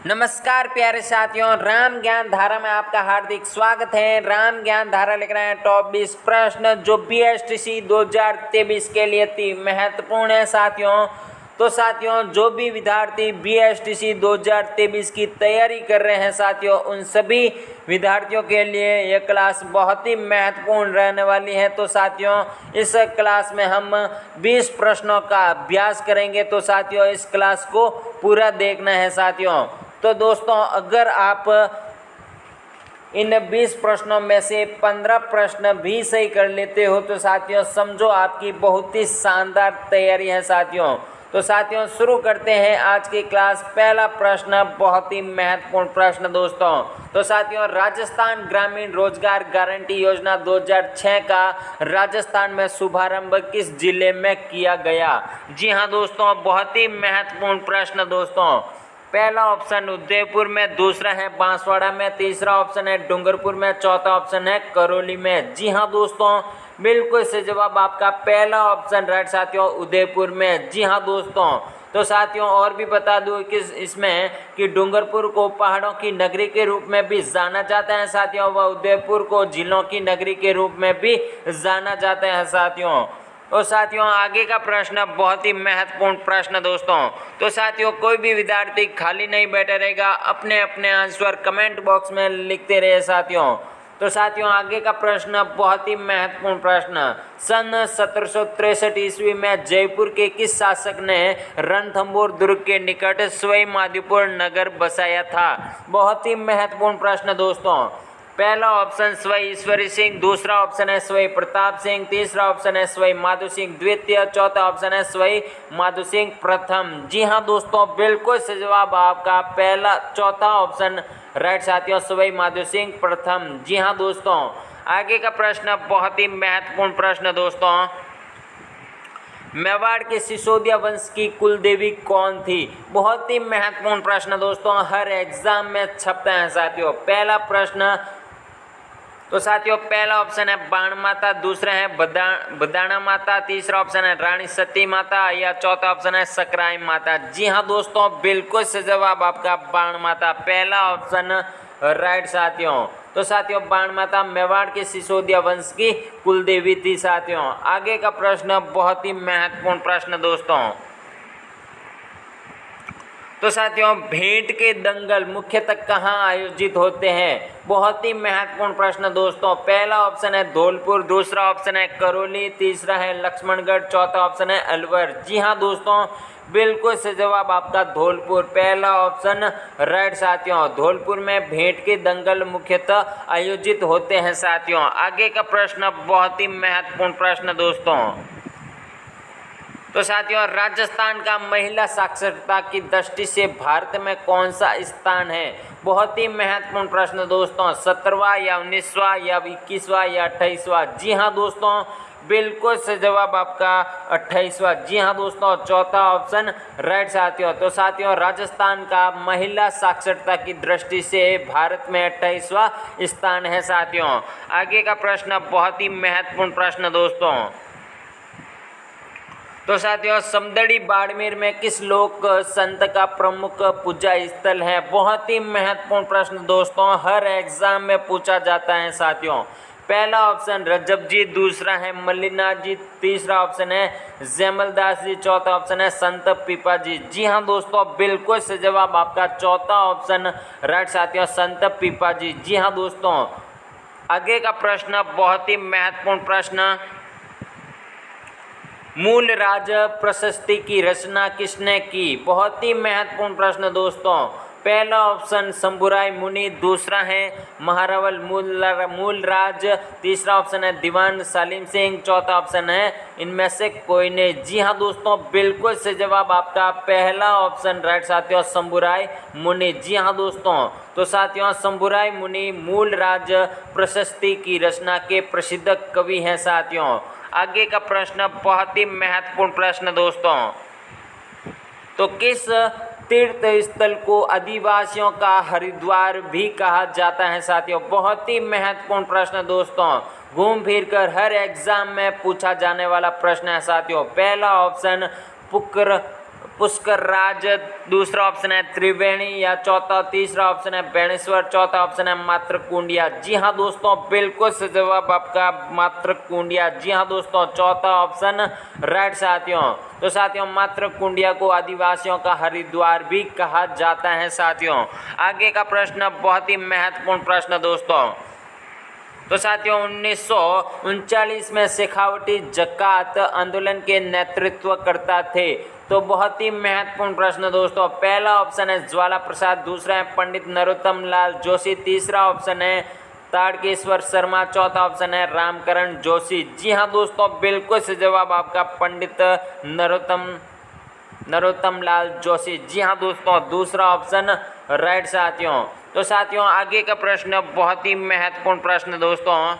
नमस्कार प्यारे साथियों, राम ज्ञान धारा में आपका हार्दिक स्वागत है। राम ज्ञान धारा लेकर आए टॉप 20 प्रश्न जो बीएसटीसी 2023 के लिए अति महत्वपूर्ण है साथियों। तो साथियों, जो भी विद्यार्थी बीएसटीसी 2023 की तैयारी कर रहे हैं साथियों, उन सभी विद्यार्थियों के लिए यह क्लास बहुत ही महत्वपूर्ण रहने वाली है। तो साथियों, इस क्लास में हम 20 प्रश्नों का अभ्यास करेंगे। तो साथियों, इस क्लास को पूरा देखना है साथियों। तो दोस्तों, अगर आप इन 20 प्रश्नों में से 15 प्रश्न भी सही कर लेते हो तो साथियों समझो आपकी बहुत ही शानदार तैयारी है साथियों। तो साथियों, शुरू करते हैं आज की क्लास। पहला प्रश्न बहुत ही महत्वपूर्ण प्रश्न दोस्तों। तो साथियों, राजस्थान ग्रामीण रोजगार गारंटी योजना 2006 का राजस्थान में शुभारंभ किस जिले में किया गया? जी हाँ दोस्तों, बहुत ही महत्वपूर्ण प्रश्न दोस्तों। पहला ऑप्शन उदयपुर में, दूसरा है बांसवाड़ा में, तीसरा ऑप्शन है डूंगरपुर में, चौथा ऑप्शन है करौली में। जी हाँ दोस्तों, बिल्कुल सही जवाब आपका पहला ऑप्शन राइट साथियों, उदयपुर में। जी हाँ दोस्तों। तो साथियों, और भी बता दूं कि इसमें कि डूंगरपुर को पहाड़ों की नगरी के रूप में भी जाना जाता है साथियों, व उदयपुर को झीलों की नगरी के रूप में भी जाना जाता है साथियों। तो साथियों, आगे का प्रश्न बहुत ही महत्वपूर्ण प्रश्न दोस्तों। तो साथियों, कोई भी विद्यार्थी खाली नहीं बैठा रहेगा, अपने अपने आंसर कमेंट बॉक्स में लिखते रहे साथियों। तो साथियों, आगे का प्रश्न बहुत ही महत्वपूर्ण प्रश्न। सन 1763 ईस्वी में जयपुर के किस शासक ने रणथंभौर दुर्ग के निकट सवाई माधोपुर नगर बसाया था? बहुत ही महत्वपूर्ण प्रश्न दोस्तों। पहला ऑप्शन सवाई ईश्वरी सिंह, दूसरा ऑप्शन है सवाई प्रताप सिंह, तीसरा ऑप्शन है सवाई माधो सिंह द्वितीय, चौथा ऑप्शन है सवाई माधो सिंह प्रथम। जी हाँ दोस्तों, बिल्कुल सही जवाब आपका पहला चौथा ऑप्शन राइट साथियों, सवाई माधो सिंह प्रथम। जी हाँ दोस्तों। आगे का प्रश्न बहुत ही महत्वपूर्ण प्रश्न दोस्तों। मेवाड़ के सिसोदिया वंश की कुल देवी कौन थी? बहुत ही महत्वपूर्ण प्रश्न दोस्तों, हर एग्जाम में छपता है साथियों। पहला प्रश्न तो साथियों, पहला ऑप्शन है बाण माता, दूसरा है बदाना माता, तीसरा ऑप्शन है रानी सती माता, या चौथा ऑप्शन है सकराई माता। जी हाँ दोस्तों, बिल्कुल सही जवाब आपका बाण माता, पहला ऑप्शन राइट साथियों। तो साथियों, बाण माता मेवाड़ के सिसोदिया वंश की कुल देवी थी साथियों। आगे का प्रश्न बहुत ही महत्वपूर्ण प्रश्न दोस्तों। तो साथियों, भेंट के दंगल मुख्यतः कहाँ आयोजित होते हैं? बहुत ही महत्वपूर्ण प्रश्न दोस्तों। पहला ऑप्शन है धौलपुर, दूसरा ऑप्शन है करौली, तीसरा है लक्ष्मणगढ़, चौथा ऑप्शन है अलवर। जी हाँ दोस्तों, बिल्कुल सही जवाब आपका धौलपुर, पहला ऑप्शन राइट साथियों। धौलपुर में भेंट के दंगल मुख्यतः आयोजित होते हैं साथियों। आगे का प्रश्न बहुत ही महत्वपूर्ण प्रश्न दोस्तों। तो साथियों, राजस्थान का महिला साक्षरता की दृष्टि से भारत में कौन सा स्थान है? बहुत ही महत्वपूर्ण प्रश्न दोस्तों। 17वां या 19वां या 21वां या 28वां? जी हाँ दोस्तों, बिल्कुल सही जवाब आपका 28वां। जी हाँ दोस्तों, चौथा ऑप्शन राइट साथियों। तो साथियों, राजस्थान का महिला साक्षरता की दृष्टि से भारत में 28वां स्थान है साथियों। आगे का प्रश्न बहुत ही महत्वपूर्ण प्रश्न दोस्तों। तो साथियों, समदड़ी बाड़मेर में किस लोक संत का प्रमुख पूजा स्थल है? बहुत ही महत्वपूर्ण प्रश्न दोस्तों, हर एग्जाम में पूछा जाता है साथियों। पहला ऑप्शन रजब जी, दूसरा है मल्लीनाथ जी, तीसरा ऑप्शन है जयमलदास जी, चौथा ऑप्शन है संत पीपा जी। जी हाँ दोस्तों, बिल्कुल सही जवाब आपका चौथा ऑप्शन राइट साथियों, संत पीपा जी। जी हाँ दोस्तों। आगे का प्रश्न बहुत ही महत्वपूर्ण प्रश्न। मूल राज प्रशस्ति की रचना किसने की? बहुत ही महत्वपूर्ण प्रश्न दोस्तों। पहला ऑप्शन शंभुराय मुनि, दूसरा है महारावल मूलराज, तीसरा ऑप्शन है दीवान सालिम सिंह, चौथा ऑप्शन है इनमें से कोई नहीं। जी हाँ दोस्तों, बिल्कुल सही जवाब आपका पहला ऑप्शन राइट साथियों, शंभुराय मुनि। जी हाँ दोस्तों। तो साथियों, शंभुराय मुनि मूल राज प्रशस्ति की रचना के प्रसिद्ध कवि हैं साथियों। आगे का प्रश्न बहुत ही महत्वपूर्ण प्रश्न दोस्तों। तो किस तीर्थ स्थल को आदिवासियों का हरिद्वार भी कहा जाता है साथियों? बहुत ही महत्वपूर्ण प्रश्न दोस्तों, घूम फिर कर हर एग्जाम में पूछा जाने वाला प्रश्न है साथियों। पहला ऑप्शन पुष्कर राज, दूसरा ऑप्शन है त्रिवेणी या चौथा तीसरा ऑप्शन है बेणेश्वर, चौथा ऑप्शन है मातृकुंडिया। जी हाँ दोस्तों, बिल्कुल सही जवाब आपका मातृकुंडिया। जी हाँ दोस्तों, चौथा ऑप्शन राइट साथियों। तो साथियों, मातृकुंडिया को आदिवासियों का हरिद्वार भी कहा जाता है साथियों। आगे का प्रश्न बहुत ही महत्वपूर्ण प्रश्न दोस्तों। तो साथियों, 1939 में शेखावटी जकात आंदोलन के नेतृत्व करता थे। तो बहुत ही महत्वपूर्ण प्रश्न दोस्तों। पहला ऑप्शन है ज्वाला प्रसाद, दूसरा है पंडित नरोत्तम लाल जोशी, तीसरा ऑप्शन है ताड़केश्वर शर्मा, चौथा ऑप्शन है रामकरण जोशी। जी हाँ दोस्तों, बिल्कुल सही जवाब आपका पंडित नरोत्तम लाल जोशी। जी हाँ दोस्तों, दूसरा ऑप्शन राइट साथियों। तो साथियों, आगे का प्रश्न बहुत ही महत्वपूर्ण प्रश्न दोस्तों।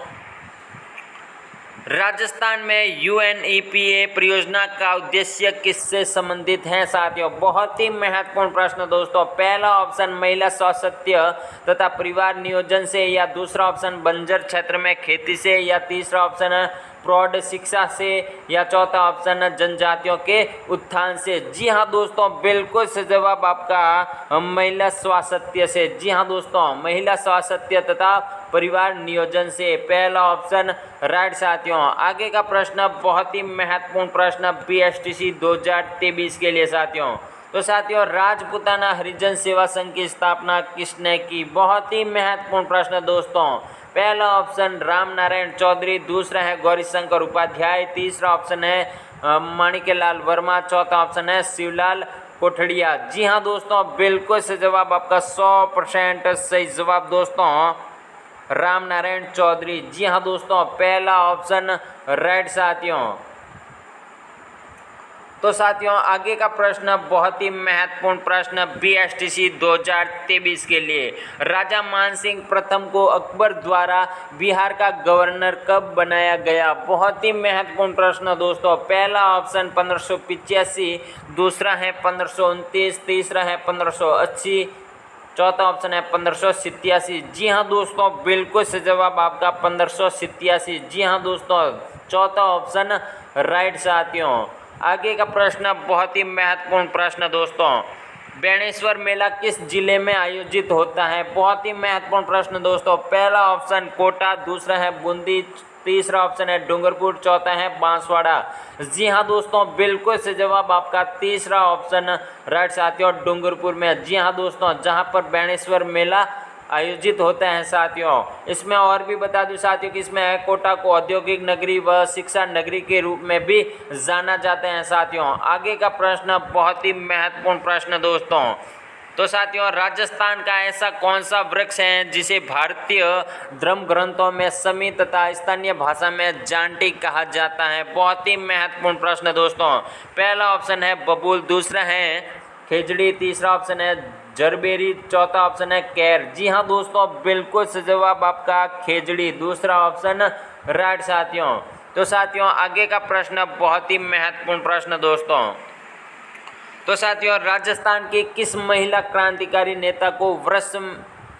राजस्थान में UNEPA परियोजना का उद्देश्य किससे संबंधित है साथियों? बहुत ही महत्वपूर्ण प्रश्न दोस्तों। पहला ऑप्शन महिला स्वास्थ्य तथा परिवार नियोजन से, या दूसरा ऑप्शन बंजर क्षेत्र में खेती से, या तीसरा ऑप्शन प्रौढ़ शिक्षा से, या चौथा ऑप्शन जनजातियों के उत्थान से। जी हाँ दोस्तों, बिल्कुल सही जवाब आपका महिला स्वास्थ्य से। जी हाँ दोस्तों, महिला स्वास्थ्य तथा परिवार नियोजन से, पहला ऑप्शन राइट साथियों। आगे का प्रश्न बहुत ही महत्वपूर्ण प्रश्न BSTC 2023 के लिए साथियों। तो साथियों, राजपूताना हरिजन सेवा संघ की स्थापना किसने की? बहुत ही महत्वपूर्ण प्रश्न दोस्तों। पहला ऑप्शन राम नारायण चौधरी, दूसरा है गौरीशंकर उपाध्याय, तीसरा ऑप्शन है माणिक्यलाल वर्मा, चौथा ऑप्शन है शिवलाल कोठड़िया। जी हाँ दोस्तों, बिल्कुल सही जवाब आपका 100% सही जवाब दोस्तों, राम नारायण चौधरी। जी हाँ दोस्तों, पहला ऑप्शन राइट साथियों। तो साथियों, आगे का प्रश्न बहुत ही महत्वपूर्ण प्रश्न BSTC 2023 के लिए। राजा मानसिंह प्रथम को अकबर द्वारा बिहार का गवर्नर कब बनाया गया? बहुत ही महत्वपूर्ण प्रश्न दोस्तों। पहला ऑप्शन 1585, दूसरा है 1529, तीसरा है 1580, चौथा ऑप्शन है 1587। जी हाँ दोस्तों, बिल्कुल सही जवाब आपका 1587। जी हाँ दोस्तों, चौथा ऑप्शन राइट साथियों। आगे का प्रश्न बहुत ही महत्वपूर्ण प्रश्न दोस्तों। बेणेश्वर मेला किस जिले में आयोजित होता है? बहुत ही महत्वपूर्ण प्रश्न दोस्तों। पहला ऑप्शन कोटा, दूसरा है बूंदी, तीसरा ऑप्शन है डूंगरपुर, चौथा है बांसवाड़ा। जी हाँ दोस्तों, बिल्कुल से जवाब आपका तीसरा ऑप्शन राइट साथियों, डूंगरपुर में। जी हाँ दोस्तों, जहाँ पर बेणेश्वर मेला आयोजित होता है साथियों। इसमें और भी बता दूं साथियों कि इसमें कोटा को औद्योगिक नगरी व शिक्षा नगरी के रूप में भी जाना जाता है साथियों। आगे का प्रश्न बहुत ही महत्वपूर्ण प्रश्न दोस्तों। तो साथियों, राजस्थान का ऐसा कौन सा वृक्ष है जिसे भारतीय धर्म ग्रंथों में समी तथा स्थानीय भाषा में जांटी कहा जाता है? बहुत ही महत्वपूर्ण प्रश्न दोस्तों। पहला ऑप्शन है बबूल, दूसरा है खेजड़ी, तीसरा ऑप्शन है जरबेरी, चौथा ऑप्शन है कैर। जी हाँ दोस्तों, बिल्कुल सही जवाब आपका खेजड़ी, दूसरा ऑप्शन राइट साथियों। तो साथियों, आगे का प्रश्न बहुत ही महत्वपूर्ण प्रश्न दोस्तों। तो साथियों, राजस्थान की किस महिला क्रांतिकारी नेता को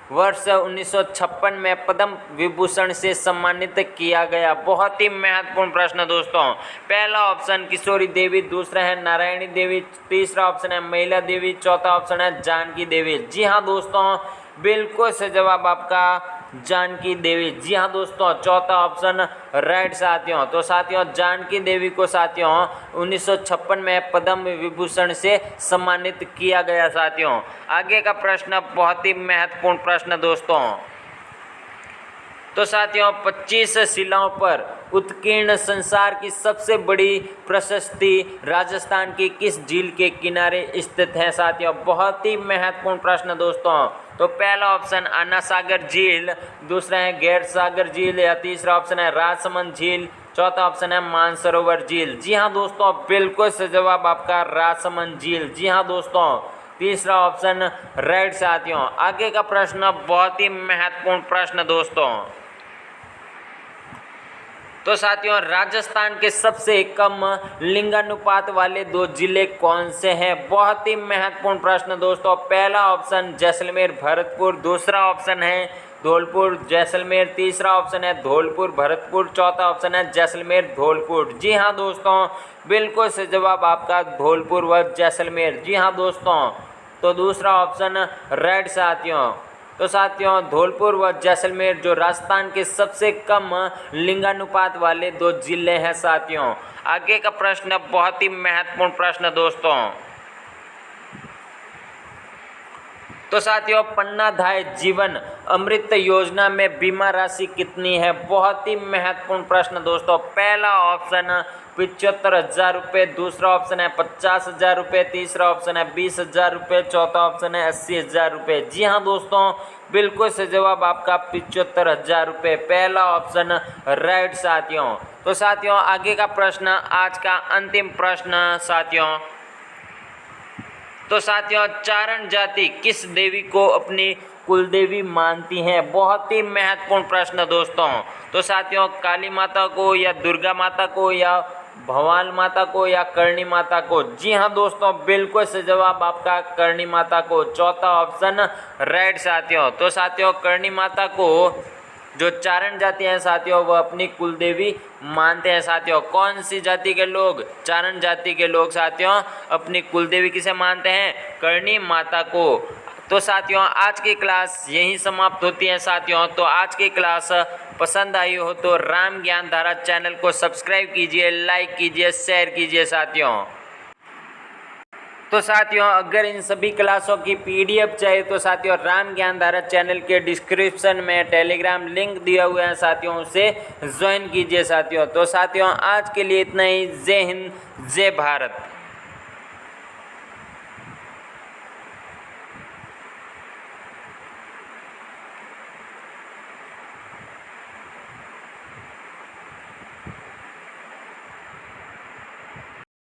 वर्ष 1956 में पद्म विभूषण से सम्मानित किया गया? बहुत ही महत्वपूर्ण प्रश्न दोस्तों। पहला ऑप्शन किशोरी देवी, दूसरा है नारायणी देवी, तीसरा ऑप्शन है महिला देवी, चौथा ऑप्शन है जानकी देवी। जी हाँ दोस्तों, बिल्कुल सही जवाब आपका जानकी देवी। जी हाँ दोस्तों, चौथा ऑप्शन राइट साथियों। तो साथियों, जानकी देवी को साथियों 1956 में पद्म विभूषण से सम्मानित किया गया साथियों। आगे का प्रश्न बहुत ही महत्वपूर्ण प्रश्न दोस्तों। तो साथियों, 25 शिलाओं पर उत्कीर्ण संसार की सबसे बड़ी प्रशस्ति राजस्थान की किस झील के किनारे स्थित है साथियों? बहुत ही महत्वपूर्ण प्रश्न दोस्तों। तो पहला ऑप्शन अन्ना सागर झील, दूसरा है गैर सागर झील, या तीसरा ऑप्शन है राजसमंद झील, चौथा ऑप्शन है मानसरोवर झील। जी हाँ दोस्तों, बिल्कुल सही जवाब आपका राजसमंद झील। जी हाँ दोस्तों, तीसरा ऑप्शन राइट साथियों। आगे का प्रश्न बहुत ही महत्वपूर्ण प्रश्न दोस्तों। तो साथियों, राजस्थान के सबसे कम लिंगानुपात वाले 2 जिले कौन से हैं? बहुत ही महत्वपूर्ण प्रश्न दोस्तों। पहला ऑप्शन जैसलमेर भरतपुर, दूसरा ऑप्शन है धौलपुर जैसलमेर, तीसरा ऑप्शन है धौलपुर भरतपुर, चौथा ऑप्शन है जैसलमेर धौलपुर। जी हाँ दोस्तों, बिल्कुल सही जवाब आपका धौलपुर व जैसलमेर। जी हाँ दोस्तों, तो दूसरा ऑप्शन राइट साथियों। तो साथियों, धौलपुर व जैसलमेर जो राजस्थान के सबसे कम लिंगानुपात वाले 2 जिले हैं साथियों। आगे का प्रश्न बहुत ही महत्वपूर्ण प्रश्न दोस्तों। तो साथियों, पन्नाधाय जीवन अमृत योजना में बीमा राशि कितनी है? बहुत ही महत्वपूर्ण प्रश्न दोस्तों। पहला ऑप्शन 75,000 रुपये, दूसरा ऑप्शन है 50,000 रुपये, तीसरा ऑप्शन है 20,000 रुपये, चौथा ऑप्शन है 80,000 रुपये। जी हाँ दोस्तों, बिल्कुल सही जवाब आपका 75,000 रुपये, पहला ऑप्शन राइट साथियों। तो साथियों, आगे का प्रश्न, आज का अंतिम प्रश्न साथियों। तो साथियों, चारण जाति किस देवी को अपनी कुलदेवी मानती हैं? बहुत ही महत्वपूर्ण प्रश्न दोस्तों। तो साथियों, काली माता को या दुर्गा माता को या भवानी माता को या करणी माता को? जी हाँ दोस्तों, बिल्कुल सही जवाब आपका करणी माता को, चौथा ऑप्शन राइट साथियों। तो साथियों, करणी माता को जो चारण जाति हैं साथियों, वह अपनी कुलदेवी मानते हैं साथियों। कौन सी जाति के लोग? चारण जाति के लोग साथियों अपनी कुलदेवी किसे मानते हैं? करणी माता को। तो साथियों, आज की क्लास यहीं समाप्त होती है साथियों। तो आज की क्लास पसंद आई हो तो राम ज्ञान धारा चैनल को सब्सक्राइब कीजिए, लाइक कीजिए, शेयर कीजिए साथियों। तो साथियों, अगर इन सभी क्लासों की PDF चाहिए तो साथियों राम ज्ञान धारा चैनल के डिस्क्रिप्शन में टेलीग्राम लिंक दिया हुआ है साथियों, उसे ज्वाइन कीजिए साथियों। तो साथियों, आज के लिए इतना ही। जय हिंद, जय भारत।